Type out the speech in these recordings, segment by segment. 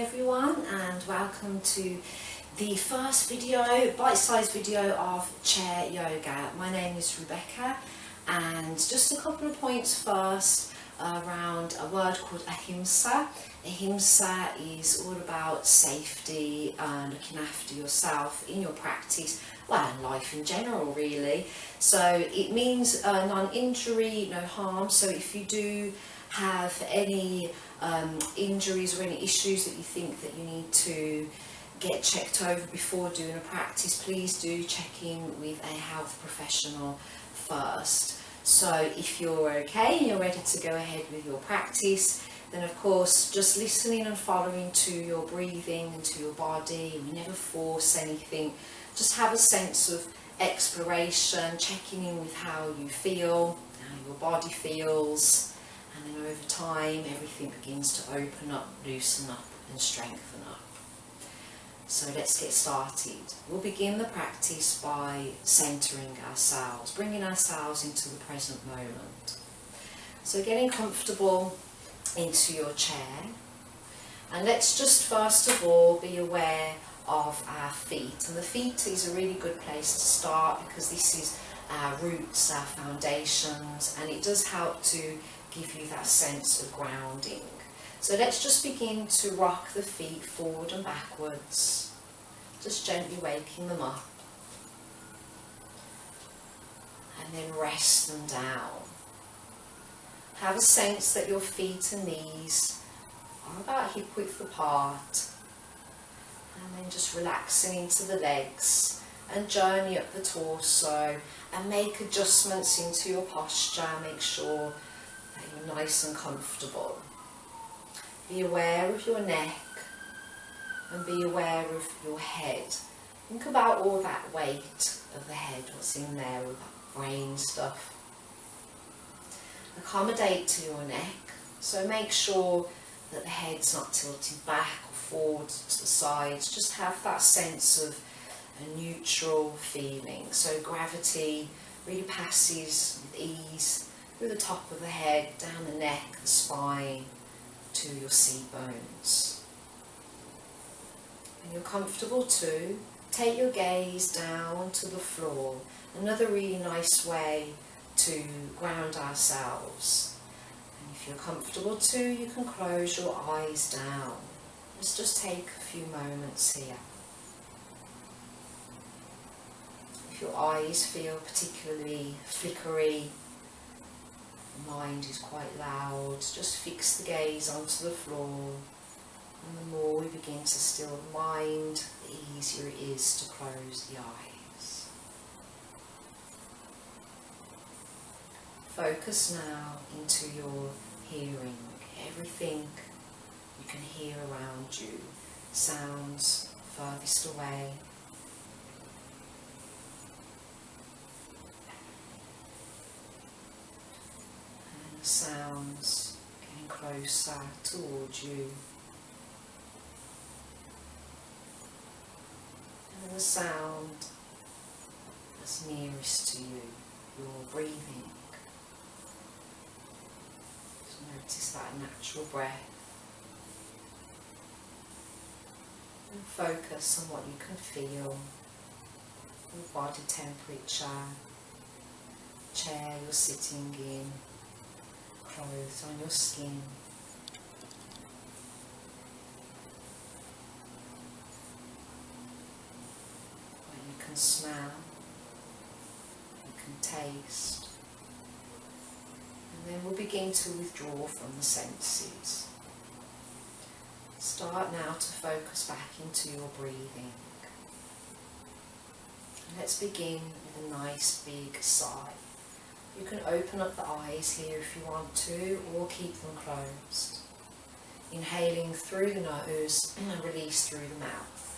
everyone, and welcome to the first video, bite-sized video of chair yoga. My name is Rebecca, and just a couple of points first around a word called ahimsa. Ahimsa is all about safety and looking after yourself in your practice, well, in life in general really. So it means non-injury, no harm. So if you do have any injuries or any issues that you think that you need to get checked over before doing a practice, please do check in with a health professional first. So if you're okay and you're ready to go ahead with your practice, then of course just listening and following to your breathing and to your body. We never force anything, just have a sense of exploration, checking in with how you feel, how your body feels, and then over time everything begins to open up, loosen up and strengthen up. So let's get started. We'll begin the practice by centering ourselves, bringing ourselves into the present moment. So getting comfortable into your chair, and let's just first of all be aware of our feet. And the feet is a really good place to start because this is our roots, our foundations, and it does help to give you that sense of grounding. So let's just begin to rock the feet forward and backwards, just gently waking them up, and then rest them down. Have a sense that your feet and knees are about hip width apart, and then just relaxing into the legs and journey up the torso and make adjustments into your posture. Make sure that you're nice and comfortable. Be aware of your neck and be aware of your head. Think about all that weight of the head, what's in there, all that brain stuff. Accommodate to your neck, so make sure that the head's not tilted back or forward to the sides. Just have that sense of a neutral feeling. So gravity really passes with ease through the top of the head, down the neck, the spine, to your seat bones. When you're comfortable too, take your gaze down to the floor. Another really nice way to ground ourselves. And if you're comfortable too, you can close your eyes down. Let's just take a few moments here. If your eyes feel particularly flickery, the mind is quite loud, just fix the gaze onto the floor. And the more we begin to still the mind, the easier it is to close the eyes. Focus now into your hearing. Everything you can hear around you, sounds furthest away, and the sounds getting closer towards you, and the sound that's nearest to you, your breathing. Notice that natural breath, and focus on what you can feel, your body temperature, chair you're sitting in, clothes on your skin. What you can smell, you can taste. And then we'll begin to withdraw from the senses. Start now to focus back into your breathing. And let's begin with a nice big sigh. You can open up the eyes here if you want to, or keep them closed. Inhaling through the nose and release through the mouth.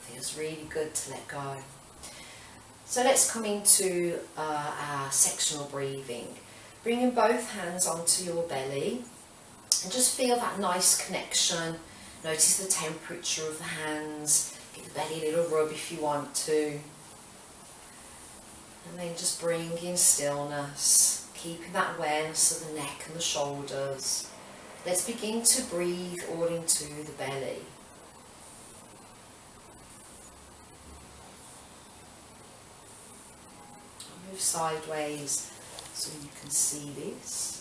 Feels really good to let go. So let's come into our sectional breathing. Bringing both hands onto your belly and just feel that nice connection. Notice the temperature of the hands. Give the belly a little rub if you want to. And then just bring in stillness, keeping that awareness of the neck and the shoulders. Let's begin to breathe all into the belly. Move sideways so you can see this.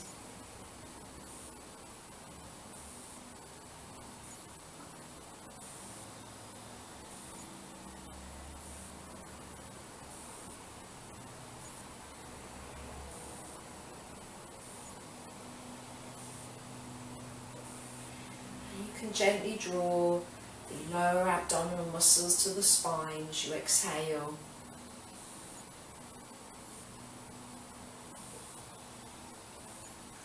You can gently draw the lower abdominal muscles to the spine as you exhale.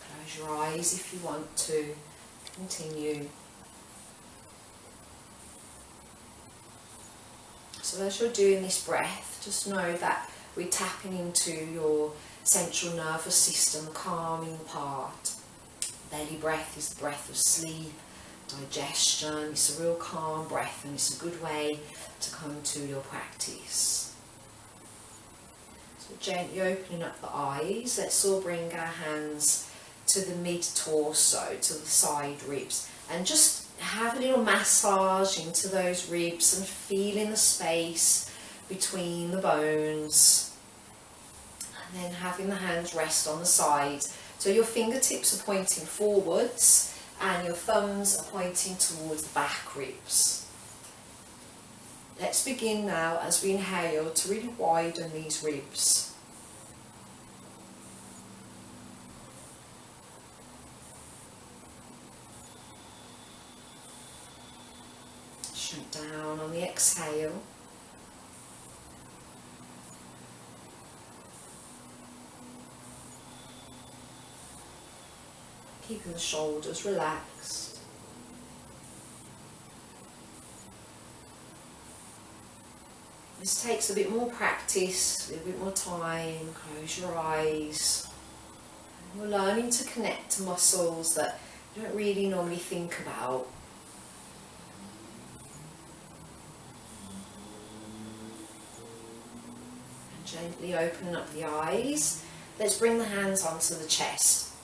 Close your eyes if you want to. Continue. So as you're doing this breath, just know that we're tapping into your central nervous system, the calming part. Belly breath is the breath of sleep, digestion. It's a real calm breath, and it's a good way to come to your practice. So gently opening up the eyes, let's all bring our hands to the mid-torso, to the side ribs, and just have a little massage into those ribs and feeling the space between the bones. And then having the hands rest on the sides. So your fingertips are pointing forwards and your thumbs are pointing towards the back ribs. Let's begin now, as we inhale, to really widen these ribs. Shrink down on the exhale. Keeping the shoulders relaxed. This takes a bit more practice, a little bit more time. Close your eyes. And we're learning to connect to muscles that you don't really normally think about. And gently opening up the eyes. Let's bring the hands onto the chest.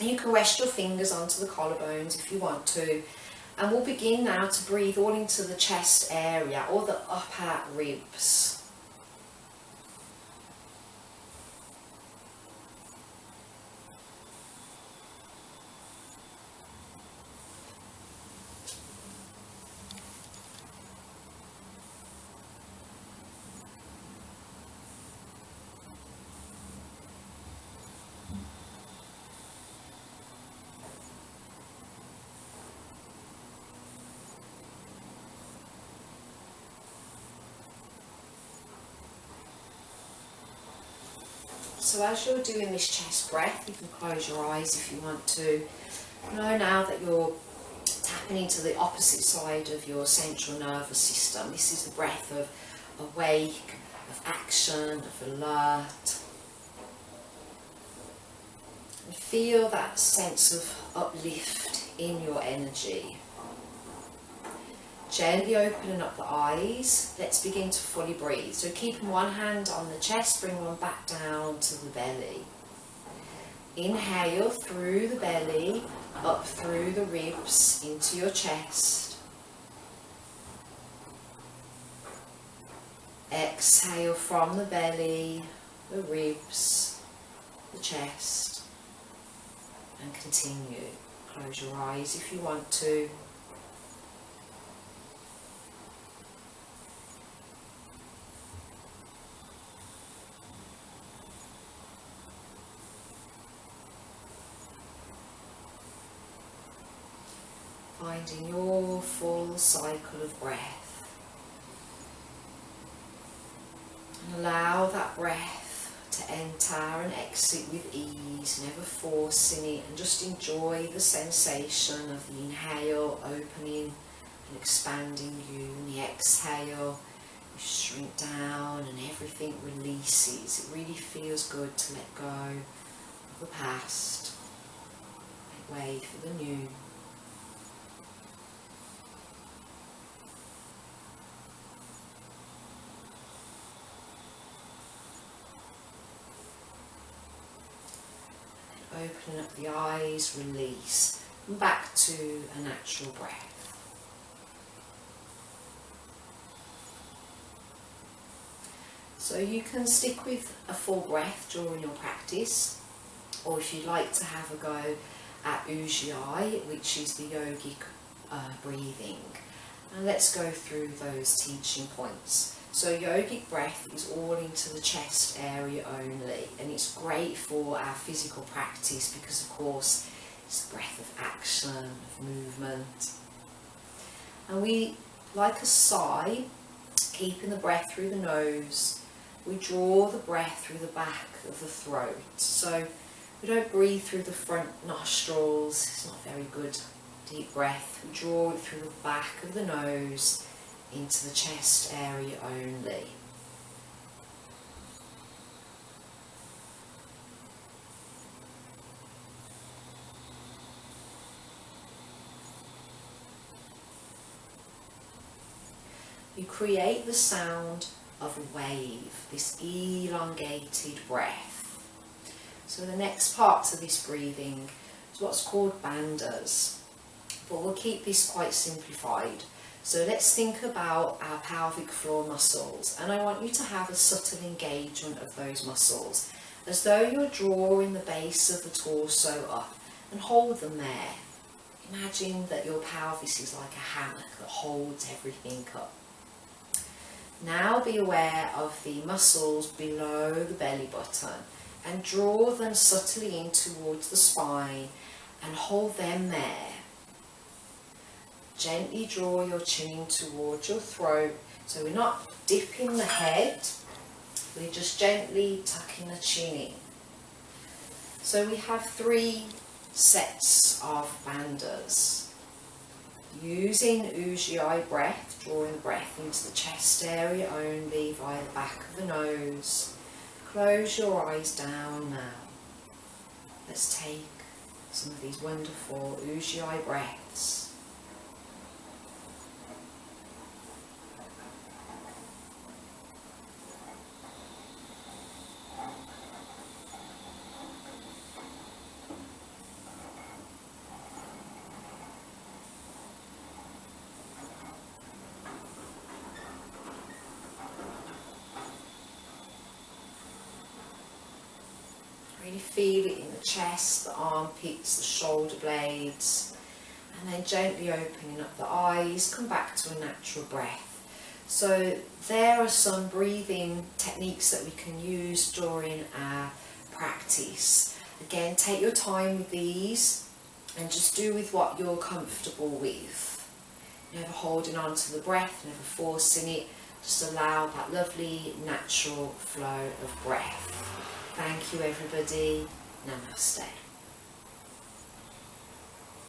And you can rest your fingers onto the collarbones if you want to. And we'll begin now to breathe all into the chest area or the upper ribs. So as you're doing this chest breath, you can close your eyes if you want to. Know now that you're tapping into the opposite side of your central nervous system. This is the breath of awake, of action, of alert. And feel that sense of uplift in your energy. Gently opening up the eyes, let's begin to fully breathe. So keeping one hand on the chest, bring one back down to the belly. Inhale through the belly, up through the ribs, into your chest. Exhale from the belly, the ribs, the chest, and continue. Close your eyes if you want to. Finding your full cycle of breath. And allow that breath to enter and exit with ease, never forcing it, and just enjoy the sensation of the inhale opening and expanding you, and the exhale you shrink down and everything releases. It really feels good to let go of the past, make way for the new. Opening up the eyes, release, and back to a natural breath. So you can stick with a full breath during your practice, or if you'd like to have a go at Ujjayi, which is the yogic breathing. And let's go through those teaching points. So yogic breath is all into the chest area only, and it's great for our physical practice because of course it's a breath of action, of movement. And we, like a sigh, keeping the breath through the nose, we draw the breath through the back of the throat. So we don't breathe through the front nostrils, it's not very good deep breath. We draw it through the back of the nose into the chest area only. You create the sound of a wave, this elongated breath. So the next part of this breathing is what's called bandhas, but we'll keep this quite simplified. So let's think about our pelvic floor muscles, and I want you to have a subtle engagement of those muscles, as though you're drawing the base of the torso up and hold them there. Imagine that your pelvis is like a hammock that holds everything up. Now be aware of the muscles below the belly button and draw them subtly in towards the spine and hold them there. Gently draw your chin in towards your throat, so we're not dipping the head, we're just gently tucking the chin in. So we have 3 sets of bandhas. Using Ujjayi breath, drawing the breath into the chest area only via the back of the nose. Close your eyes down now. Let's take some of these wonderful Ujjayi breaths. Really feel it in the chest, the armpits, the shoulder blades, and then gently opening up the eyes, come back to a natural breath. So there are some breathing techniques that we can use during our practice. Again, take your time with these and just do with what you're comfortable with. Never holding on to the breath, never forcing it, just allow that lovely natural flow of breath. Thank you everybody. Namaste.